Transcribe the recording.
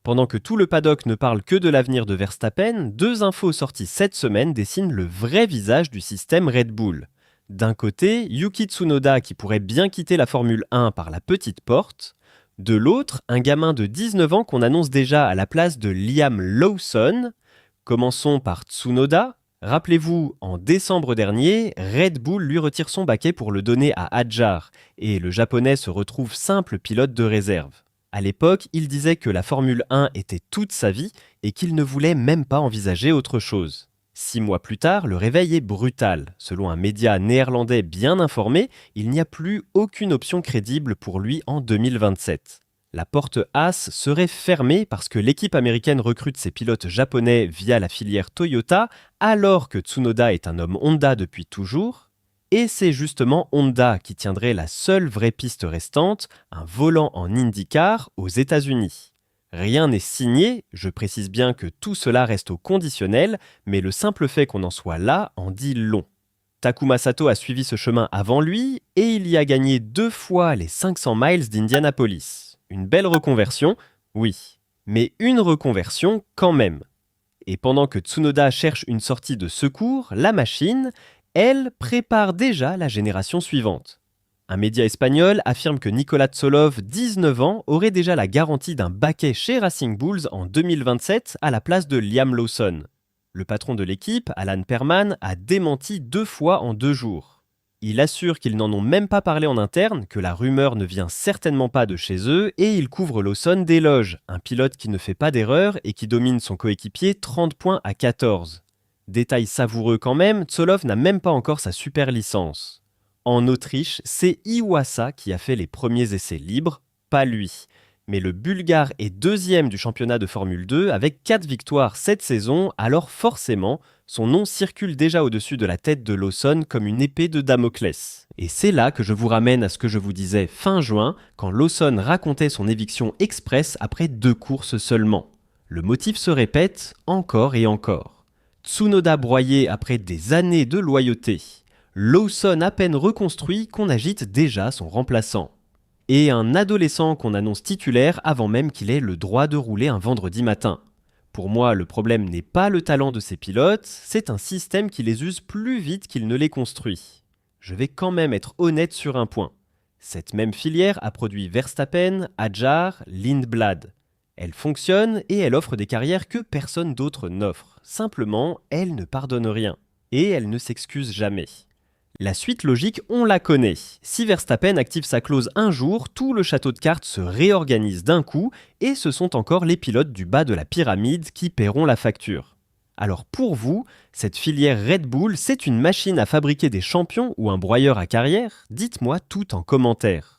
Pendant que tout le paddock ne parle que de l'avenir de Verstappen, deux infos sorties cette semaine dessinent le vrai visage du système Red Bull. D'un côté, Yuki Tsunoda qui pourrait bien quitter la Formule 1 par la petite porte. De l'autre, un gamin de 19 ans qu'on annonce déjà à la place de Liam Lawson. Commençons par Tsunoda. Rappelez-vous, en décembre dernier, Red Bull lui retire son baquet pour le donner à Hadjar et le japonais se retrouve simple pilote de réserve. À l'époque, il disait que la Formule 1 était toute sa vie et qu'il ne voulait même pas envisager autre chose. 6 mois plus tard, le réveil est brutal. Selon un média néerlandais bien informé, il n'y a plus aucune option crédible pour lui en 2027. La porte Haas serait fermée parce que l'équipe américaine recrute ses pilotes japonais via la filière Toyota, alors que Tsunoda est un homme Honda depuis toujours. Et c'est justement Honda qui tiendrait la seule vraie piste restante, un volant en IndyCar aux États-Unis. Rien n'est signé, je précise bien que tout cela reste au conditionnel, mais le simple fait qu'on en soit là en dit long. Takuma Sato a suivi ce chemin avant lui et il y a gagné 2 fois les 500 miles d'Indianapolis. Une belle reconversion, oui, mais une reconversion quand même. Et pendant que Tsunoda cherche une sortie de secours, la machine, elle, prépare déjà la génération suivante. Un média espagnol affirme que Nicolas Tsolov, 19 ans, aurait déjà la garantie d'un baquet chez Racing Bulls en 2027 à la place de Liam Lawson. Le patron de l'équipe, Alan Perman, a démenti 2 fois en 2 jours. Il assure qu'ils n'en ont même pas parlé en interne, que la rumeur ne vient certainement pas de chez eux, et il couvre Lawson d'éloges, un pilote qui ne fait pas d'erreur et qui domine son coéquipier 30 points à 14. Détail savoureux quand même, Tsolov n'a même pas encore sa super licence. En Autriche, c'est Iwasa qui a fait les premiers essais libres, pas lui. Mais le Bulgare est 2e du championnat de Formule 2 avec 4 victoires cette saison, alors forcément, son nom circule déjà au-dessus de la tête de Lawson comme une épée de Damoclès. Et c'est là que je vous ramène à ce que je vous disais fin juin, quand Lawson racontait son éviction express après 2 courses seulement. Le motif se répète encore et encore. Tsunoda broyé après des années de loyauté. Lawson à peine reconstruit qu'on agite déjà son remplaçant. Et un adolescent qu'on annonce titulaire avant même qu'il ait le droit de rouler un vendredi matin. Pour moi, le problème n'est pas le talent de ces pilotes, c'est un système qui les use plus vite qu'il ne les construit. Je vais quand même être honnête sur un point. Cette même filière a produit Verstappen, Hadjar, Lindblad. Elle fonctionne et elle offre des carrières que personne d'autre n'offre. Simplement, elle ne pardonne rien. Et elle ne s'excuse jamais. La suite logique, on la connaît. Si Verstappen active sa clause un jour, tout le château de cartes se réorganise d'un coup et ce sont encore les pilotes du bas de la pyramide qui paieront la facture. Alors pour vous, cette filière Red Bull, c'est une machine à fabriquer des champions ou un broyeur à carrière ? Dites-moi tout en commentaire.